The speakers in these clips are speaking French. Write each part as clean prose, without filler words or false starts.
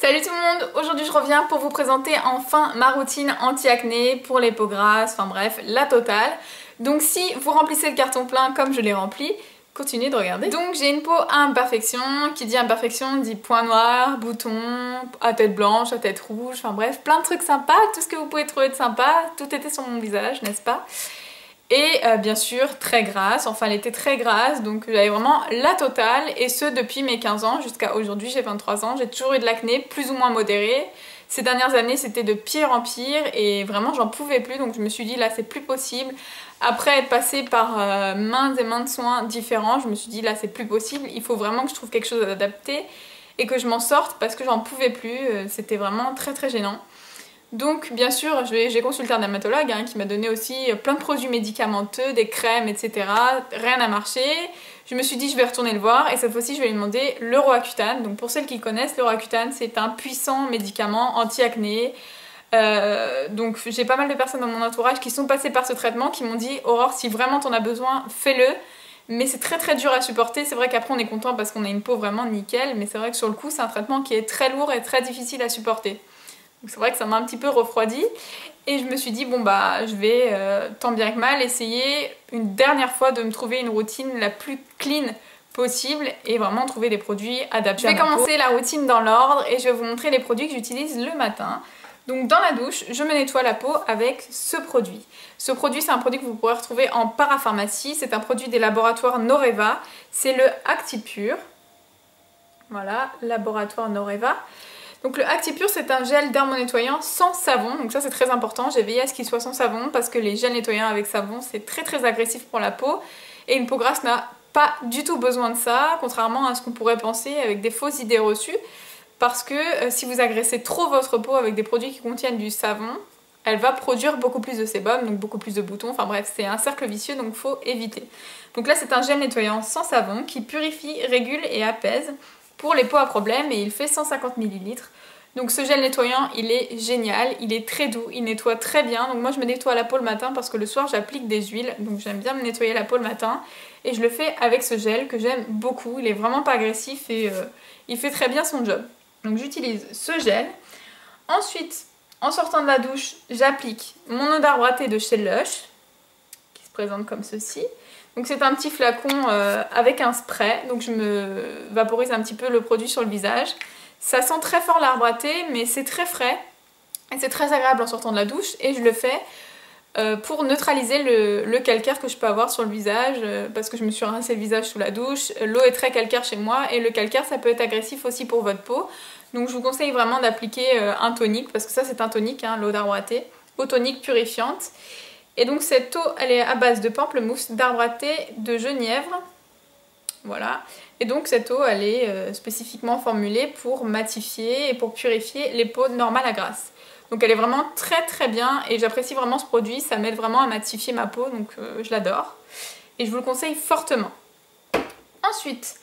Salut tout le monde, aujourd'hui je reviens pour vous présenter enfin ma routine anti-acné pour les peaux grasses, enfin bref, la totale. Donc si vous remplissez le carton plein comme je l'ai rempli, continuez de regarder. Donc j'ai une peau à imperfection, qui dit imperfection dit points noirs, boutons, à tête blanche, à tête rouge, enfin bref, plein de trucs sympas, tout ce que vous pouvez trouver de sympa, tout était sur mon visage, n'est-ce pas? Et bien sûr très grasse, enfin elle était très grasse, donc j'avais vraiment la totale, et ce depuis mes 15 ans jusqu'à aujourd'hui, j'ai 23 ans, j'ai toujours eu de l'acné plus ou moins modéré. Ces dernières années c'était de pire en pire et vraiment j'en pouvais plus, donc je me suis dit là c'est plus possible. Après être passée par maints et maints soins différents, je me suis dit là c'est plus possible, il faut vraiment que je trouve quelque chose d'adapté et que je m'en sorte parce que j'en pouvais plus, c'était vraiment très très gênant. Donc bien sûr j'ai consulté un dermatologue qui m'a donné aussi plein de produits médicamenteux, des crèmes, etc. Rien n'a marché. Je me suis dit je vais retourner le voir et cette fois-ci je vais lui demander le Roaccutane. Donc pour celles qui connaissent, le Roaccutane c'est un puissant médicament anti-acné. Donc j'ai pas mal de personnes dans mon entourage qui sont passées par ce traitement qui m'ont dit Aurore, si vraiment t'en as besoin, fais-le. Mais c'est très très dur à supporter. C'est vrai qu'après on est content parce qu'on a une peau vraiment nickel, mais c'est vrai que sur le coup c'est un traitement qui est très lourd et très difficile à supporter. Donc c'est vrai que ça m'a un petit peu refroidi et je me suis dit bon bah je vais tant bien que mal essayer une dernière fois de me trouver une routine la plus clean possible et vraiment trouver des produits adaptés. Je vais commencer la routine dans l'ordre et je vais vous montrer les produits que j'utilise le matin. Donc dans la douche, je me nettoie la peau avec ce produit. Ce produit c'est un produit que vous pourrez retrouver en parapharmacie, c'est un produit des laboratoires Noreva, c'est le Actipure. Voilà, laboratoire Noreva. Donc le Actipure c'est un gel dermonettoyant sans savon, donc ça c'est très important, j'ai veillé à ce qu'il soit sans savon parce que les gels nettoyants avec savon c'est très très agressif pour la peau et une peau grasse n'a pas du tout besoin de ça, contrairement à ce qu'on pourrait penser avec des fausses idées reçues, parce que si vous agressez trop votre peau avec des produits qui contiennent du savon, elle va produire beaucoup plus de sébum, donc beaucoup plus de boutons, enfin bref c'est un cercle vicieux donc faut éviter. Donc là c'est un gel nettoyant sans savon qui purifie, régule et apaise pour les peaux à problème et il fait 150 ml. Donc ce gel nettoyant il est génial, il est très doux, il nettoie très bien. Donc moi je me nettoie la peau le matin parce que le soir j'applique des huiles, donc j'aime bien me nettoyer la peau le matin. Et je le fais avec ce gel que j'aime beaucoup, il est vraiment pas agressif et il fait très bien son job. Donc j'utilise ce gel. Ensuite, en sortant de la douche, j'applique mon eau d'arbre à thé de chez Lush, qui se présente comme ceci. Donc c'est un petit flacon avec un spray, donc je me vaporise un petit peu le produit sur le visage. Ça sent très fort l'arbre à thé, mais c'est très frais et c'est très agréable en sortant de la douche. Et je le fais pour neutraliser le calcaire que je peux avoir sur le visage, parce que je me suis rincé le visage sous la douche. L'eau est très calcaire chez moi et le calcaire ça peut être agressif aussi pour votre peau. Donc je vous conseille vraiment d'appliquer un tonique, parce que ça c'est un tonique, l'eau d'arbre à thé, eau tonique purifiante. Et donc cette eau, elle est à base de pamplemousse, d'arbre à thé, de genièvre. Voilà. Et donc cette eau, elle est spécifiquement formulée pour matifier et pour purifier les peaux normales à grasse. Donc elle est vraiment très très bien et j'apprécie vraiment ce produit, ça m'aide vraiment à matifier ma peau, donc je l'adore. Et je vous le conseille fortement. Ensuite,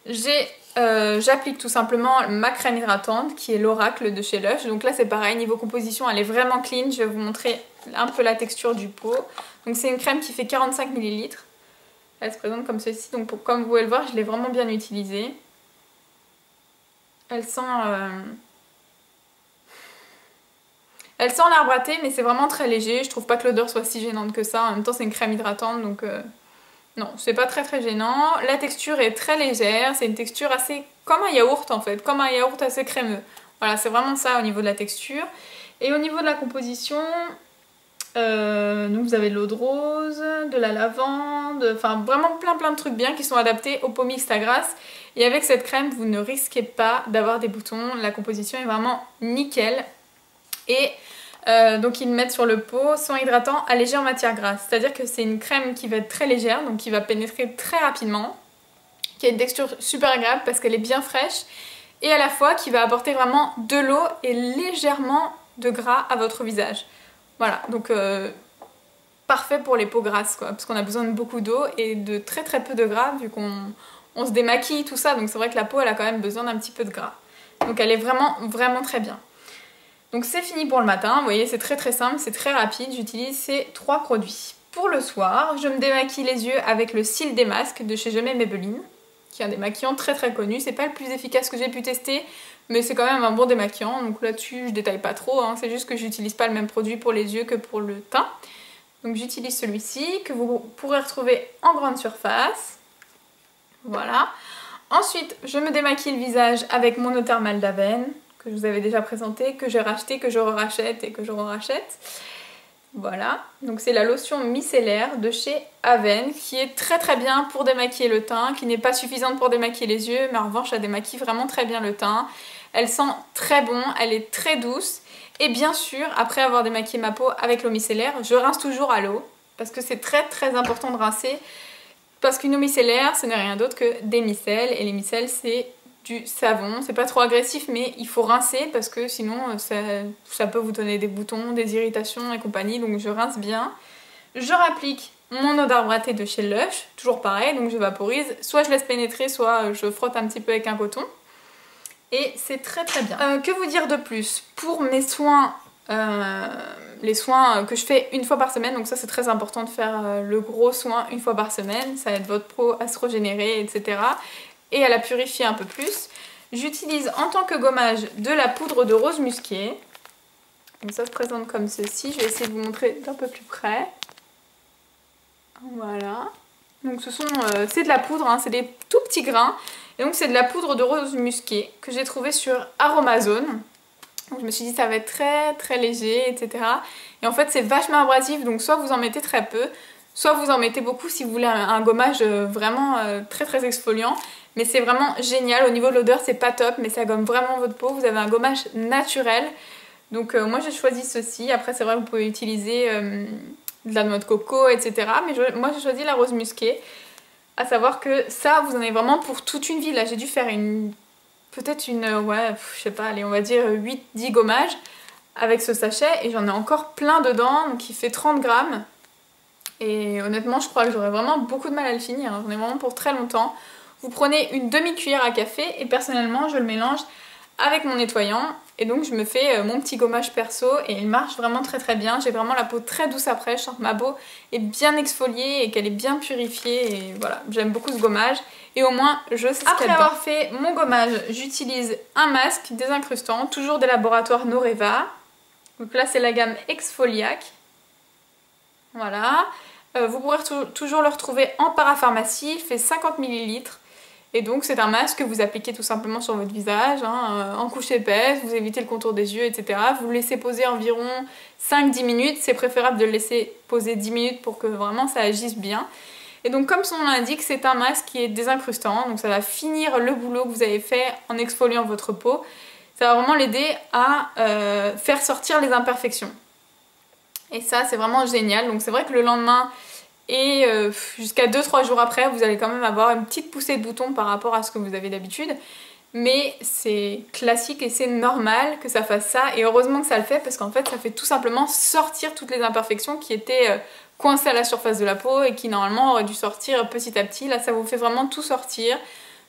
j'applique tout simplement ma crème hydratante qui est l'Oracle de chez Lush. Donc là c'est pareil, niveau composition elle est vraiment clean, je vais vous montrer un peu la texture du pot. Donc c'est une crème qui fait 45 ml. Elle se présente comme ceci, donc comme vous pouvez le voir je l'ai vraiment bien utilisée. Elle sent l'arbre à thé mais c'est vraiment très léger, je trouve pas que l'odeur soit si gênante que ça. En même temps c'est une crème hydratante donc non, c'est pas très très gênant. La texture est très légère, c'est une texture assez comme un yaourt en fait, comme un yaourt assez crémeux. Voilà, c'est vraiment ça au niveau de la texture. Et au niveau de la composition, donc vous avez de l'eau de rose, de la lavande, enfin vraiment plein de trucs bien qui sont adaptés aux peaux mixtes à grasse. Et avec cette crème, vous ne risquez pas d'avoir des boutons, la composition est vraiment nickel. Et donc ils mettent sur le pot soin hydratant allégé en matière grasse, c'est à dire que c'est une crème qui va être très légère, donc qui va pénétrer très rapidement, qui a une texture super agréable parce qu'elle est bien fraîche et à la fois qui va apporter vraiment de l'eau et légèrement de gras à votre visage. Voilà, donc parfait pour les peaux grasses quoi, parce qu'on a besoin de beaucoup d'eau et de très peu de gras vu qu'on se démaquille tout ça, donc c'est vrai que la peau elle a quand même besoin d'un petit peu de gras. Donc elle est vraiment très bien. Donc c'est fini pour le matin, vous voyez c'est très simple, c'est très rapide, j'utilise ces 3 produits. Pour le soir, je me démaquille les yeux avec le cils des masques de chez Je m'aime Maybelline. qui est un démaquillant très très connu. C'est pas le plus efficace que j'ai pu tester, mais c'est quand même un bon démaquillant. Donc là-dessus, je détaille pas trop, hein. C'est juste que j'utilise pas le même produit pour les yeux que pour le teint. Donc j'utilise celui-ci, que vous pourrez retrouver en grande surface. Voilà. Ensuite, je me démaquille le visage avec mon eau thermale d'Avène, que je vous avais déjà présenté, que j'ai racheté, que je rachète et que je rachète. Voilà, donc c'est la lotion micellaire de chez Avène qui est très très bien pour démaquiller le teint, qui n'est pas suffisante pour démaquiller les yeux, mais en revanche elle démaquille vraiment très bien le teint. Elle sent très bon, elle est très douce et bien sûr après avoir démaquillé ma peau avec l'eau micellaire, je rince toujours à l'eau parce que c'est très très important de rincer parce qu'une eau micellaire ce n'est rien d'autre que des micelles et les micelles c'est du savon, c'est pas trop agressif mais il faut rincer parce que sinon ça peut vous donner des boutons, des irritations et compagnie, donc je rince bien. Je rapplique mon eau d'arbre à thé de chez Lush, toujours pareil, donc je vaporise, soit je laisse pénétrer, soit je frotte un petit peu avec un coton. Et c'est très très bien. Que vous dire de plus? Pour mes soins, les soins que je fais une fois par semaine, donc ça c'est très important de faire le gros soin une fois par semaine, ça aide votre peau à se régénérer, etc. et à la purifier un peu plus. J'utilise en tant que gommage de la poudre de rose musqué. Donc ça se présente comme ceci. Je vais essayer de vous montrer d'un peu plus près. Voilà. Donc c'est de la poudre, hein, c'est des tout petits grains. Et donc c'est de la poudre de rose musqué que j'ai trouvé sur Aromazone. Donc je me suis dit ça va être très très léger, etc. Et en fait c'est vachement abrasif, donc soit vous en mettez très peu, soit vous en mettez beaucoup si vous voulez un gommage vraiment très très exfoliant. Mais c'est vraiment génial, au niveau de l'odeur c'est pas top, mais ça gomme vraiment votre peau, vous avez un gommage naturel. Donc moi j'ai choisi ceci, après c'est vrai vous pouvez utiliser de la noix de coco, etc. Mais moi j'ai choisi la rose musquée. À savoir que ça vous en avez vraiment pour toute une vie. Là j'ai dû faire peut-être ouais, je sais pas, allez on va dire 8-10 gommages avec ce sachet. Et j'en ai encore plein dedans, donc il fait 30 grammes. Et honnêtement je crois que j'aurais vraiment beaucoup de mal à le finir, j'en ai vraiment pour très longtemps. Vous prenez une demi-cuillère à café et personnellement je le mélange avec mon nettoyant et donc je me fais mon petit gommage perso et il marche vraiment très très bien. J'ai vraiment la peau très douce après, je sens que ma peau est bien exfoliée et qu'elle est bien purifiée et voilà, j'aime beaucoup ce gommage et au moins je sais ce qu'il y a dedans. Après avoir fait mon gommage, j'utilise un masque désincrustant, toujours des laboratoires Noreva. Donc là c'est la gamme Exfoliac. Voilà. Vous pourrez toujours le retrouver en parapharmacie, il fait 50 ml. Et donc c'est un masque que vous appliquez tout simplement sur votre visage, hein, en couche épaisse, vous évitez le contour des yeux, etc. Vous le laissez poser environ 5-10 minutes, c'est préférable de le laisser poser 10 minutes pour que vraiment ça agisse bien. Et donc comme son nom l'indique, c'est un masque qui est désincrustant, donc ça va finir le boulot que vous avez fait en exfoliant votre peau. Ça va vraiment l'aider à faire sortir les imperfections. Et ça c'est vraiment génial, donc c'est vrai que le lendemain et jusqu'à 2-3 jours après vous allez quand même avoir une petite poussée de boutons par rapport à ce que vous avez d'habitude. Mais c'est classique et c'est normal que ça fasse ça et heureusement que ça le fait parce qu'en fait ça fait tout simplement sortir toutes les imperfections qui étaient coincées à la surface de la peau et qui normalement auraient dû sortir petit à petit. Là ça vous fait vraiment tout sortir.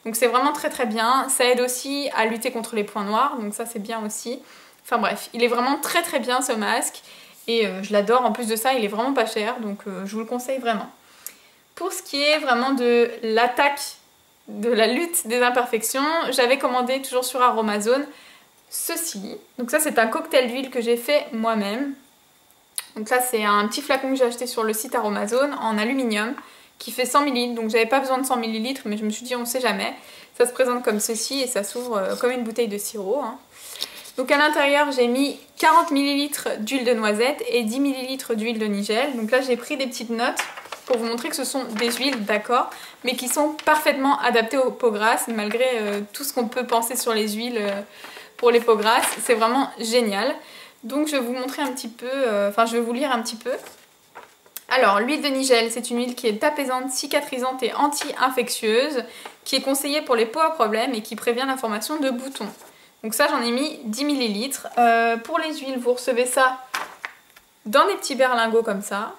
Donc c'est vraiment très très bien. Ça aide aussi à lutter contre les points noirs, donc ça c'est bien aussi. Enfin bref, il est vraiment très très bien ce masque. Et je l'adore, en plus de ça il est vraiment pas cher, donc je vous le conseille vraiment. Pour ce qui est vraiment de l'attaque, de la lutte des imperfections, j'avais commandé toujours sur Aromazone ceci. Donc ça c'est un cocktail d'huile que j'ai fait moi-même. Donc là c'est un petit flacon que j'ai acheté sur le site Aromazone en aluminium qui fait 100 ml, donc j'avais pas besoin de 100 ml mais je me suis dit on sait jamais. Ça se présente comme ceci et ça s'ouvre comme une bouteille de sirop, hein. Donc à l'intérieur j'ai mis 40 ml d'huile de noisette et 10 ml d'huile de nigel. Donc là j'ai pris des petites notes pour vous montrer que ce sont des huiles, d'accord, mais qui sont parfaitement adaptées aux peaux grasses malgré tout ce qu'on peut penser sur les huiles pour les peaux grasses. C'est vraiment génial. Donc je vais vous montrer un petit peu, je vais vous lire un petit peu. Alors l'huile de nigel c'est une huile qui est apaisante, cicatrisante et anti-infectieuse, qui est conseillée pour les peaux à problème et qui prévient la formation de boutons. Donc ça j'en ai mis 10 ml. Pour les huiles vous recevez ça dans des petits berlingots comme ça.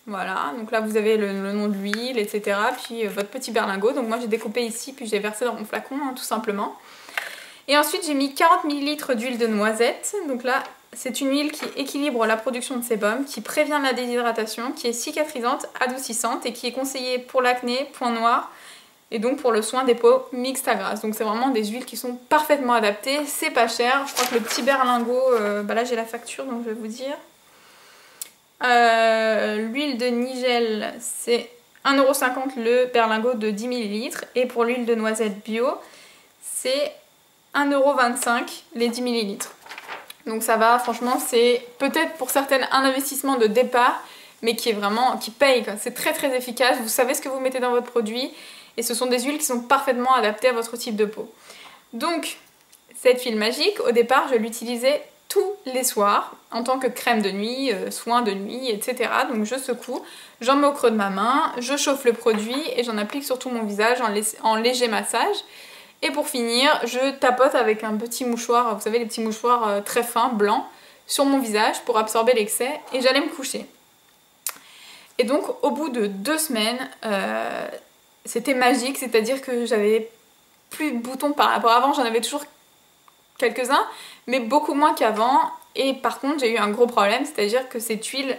Voilà, donc là vous avez le nom de l'huile, etc. Puis votre petit berlingot. Donc moi j'ai découpé ici puis j'ai versé dans mon flacon, hein, tout simplement. Et ensuite j'ai mis 40 ml d'huile de noisette. Donc là c'est une huile qui équilibre la production de sébum, qui prévient la déshydratation, qui est cicatrisante, adoucissante et qui est conseillée pour l'acné, points noirs, et donc pour le soin des peaux mixtes à grasse. Donc c'est vraiment des huiles qui sont parfaitement adaptées, c'est pas cher. Je crois que le petit berlingot, là j'ai la facture donc je vais vous dire. L'huile de nigel c'est 1,50 € le berlingot de 10 ml et pour l'huile de noisette bio c'est 1,25 € les 10 ml. Donc ça va, franchement c'est peut-être pour certaines un investissement de départ mais qui paye, c'est très très efficace, vous savez ce que vous mettez dans votre produit et ce sont des huiles qui sont parfaitement adaptées à votre type de peau. Donc cette huile magique, au départ je l'utilisais tous les soirs en tant que crème de nuit, soin de nuit, etc. Donc je secoue, j'en mets au creux de ma main, je chauffe le produit et j'en applique sur tout mon visage en léger massage. Et pour finir, je tapote avec un petit mouchoir, vous savez les petits mouchoirs très fins, blancs, sur mon visage pour absorber l'excès et j'allais me coucher. Et donc au bout de 2 semaines, c'était magique, c'est-à-dire que j'avais plus de boutons par rapport à avant, j'en avais toujours quelques-uns, mais beaucoup moins qu'avant. Et par contre j'ai eu un gros problème, c'est-à-dire que ces huiles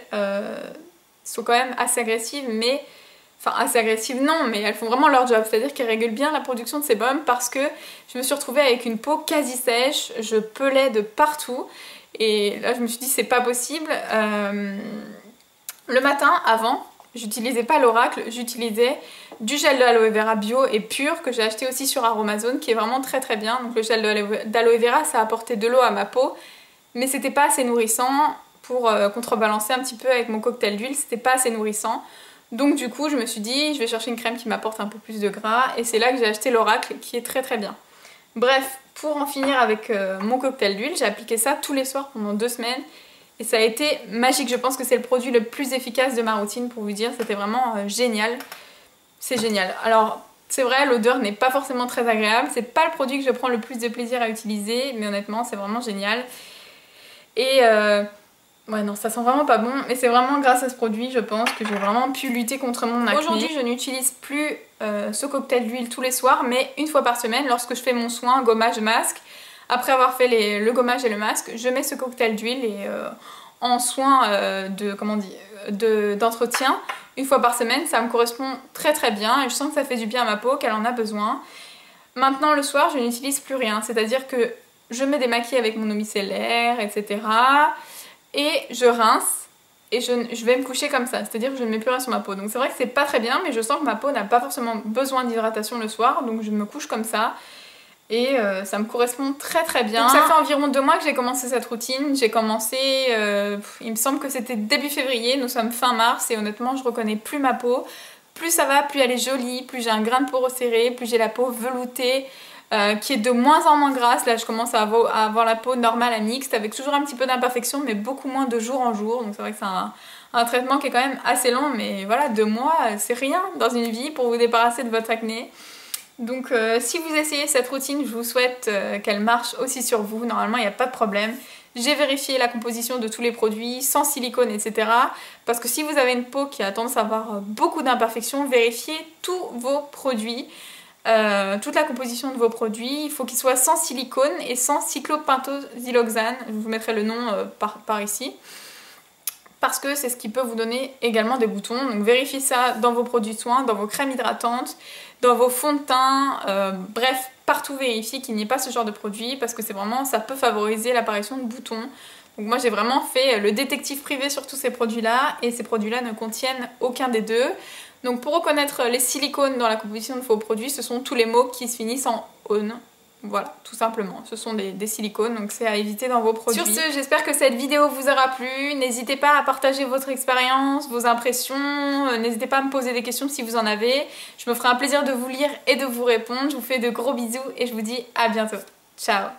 sont quand même assez agressives, mais... Enfin assez agressives non, mais elles font vraiment leur job, c'est-à-dire qu'elles régulent bien la production de sébum parce que je me suis retrouvée avec une peau quasi sèche, je pelais de partout et là je me suis dit c'est pas possible. Le matin avant, j'utilisais pas l'Oracle, j'utilisais du gel d'aloe vera bio et pur que j'ai acheté aussi sur Aromazone qui est vraiment très très bien. Donc le gel d'aloe vera ça apportait de l'eau à ma peau mais c'était pas assez nourrissant pour contrebalancer un petit peu avec mon cocktail d'huile, c'était pas assez nourrissant. Donc du coup je me suis dit je vais chercher une crème qui m'apporte un peu plus de gras et c'est là que j'ai acheté l'Oracle qui est très très bien. Bref, pour en finir avec mon cocktail d'huile, j'ai appliqué ça tous les soirs pendant 2 semaines et ça a été magique. Je pense que c'est le produit le plus efficace de ma routine pour vous dire, c'était vraiment génial. C'est génial. Alors c'est vrai l'odeur n'est pas forcément très agréable, c'est pas le produit que je prends le plus de plaisir à utiliser mais honnêtement c'est vraiment génial. Et ouais non ça sent vraiment pas bon mais c'est vraiment grâce à ce produit je pense que j'ai vraiment pu lutter contre mon acné. Aujourd'hui je n'utilise plus ce cocktail d'huile tous les soirs mais une fois par semaine lorsque je fais mon soin gommage masque. Après avoir fait le gommage et le masque je mets ce cocktail d'huile et en soin d'entretien une fois par semaine ça me correspond très très bien et je sens que ça fait du bien à ma peau, qu'elle en a besoin. Maintenant le soir je n'utilise plus rien, c'est à dire que je me démaquille avec mon eau micellaire etc. Et je rince et je vais me coucher comme ça, c'est-à-dire que je ne mets plus rien sur ma peau. Donc c'est vrai que c'est pas très bien mais je sens que ma peau n'a pas forcément besoin d'hydratation le soir donc je me couche comme ça et ça me correspond très très bien. Donc ça fait environ 2 mois que j'ai commencé cette routine, j'ai commencé, il me semble que c'était début février, nous sommes fin mars et honnêtement je reconnais plus ma peau. Plus ça va, plus elle est jolie, plus j'ai un grain de peau resserré, plus j'ai la peau veloutée. Qui est de moins en moins grasse, là je commence à avoir la peau normale à mixte avec toujours un petit peu d'imperfection mais beaucoup moins de jour en jour donc c'est vrai que c'est un traitement qui est quand même assez long mais voilà 2 mois c'est rien dans une vie pour vous débarrasser de votre acné. Donc si vous essayez cette routine je vous souhaite qu'elle marche aussi sur vous, normalement il n'y a pas de problème. J'ai vérifié la composition de tous les produits sans silicone etc. Parce que si vous avez une peau qui a tendance à avoir beaucoup d'imperfections, vérifiez tous vos produits. Toute la composition de vos produits, il faut qu'ils soient sans silicone et sans cyclopentosiloxane, je vous mettrai le nom par ici, parce que c'est ce qui peut vous donner également des boutons. Donc vérifiez ça dans vos produits de soins, dans vos crèmes hydratantes, dans vos fonds de teint, bref, partout vérifiez qu'il n'y ait pas ce genre de produit parce que c'est vraiment, ça peut favoriser l'apparition de boutons. Donc moi j'ai vraiment fait le détective privé sur tous ces produits-là et ces produits-là ne contiennent aucun des deux. Donc pour reconnaître les silicones dans la composition de vos produits, ce sont tous les mots qui se finissent en "on". Voilà, tout simplement. Ce sont des silicones, donc c'est à éviter dans vos produits. Sur ce, j'espère que cette vidéo vous aura plu. N'hésitez pas à partager votre expérience, vos impressions. N'hésitez pas à me poser des questions si vous en avez. Je me ferai un plaisir de vous lire et de vous répondre. Je vous fais de gros bisous et je vous dis à bientôt. Ciao!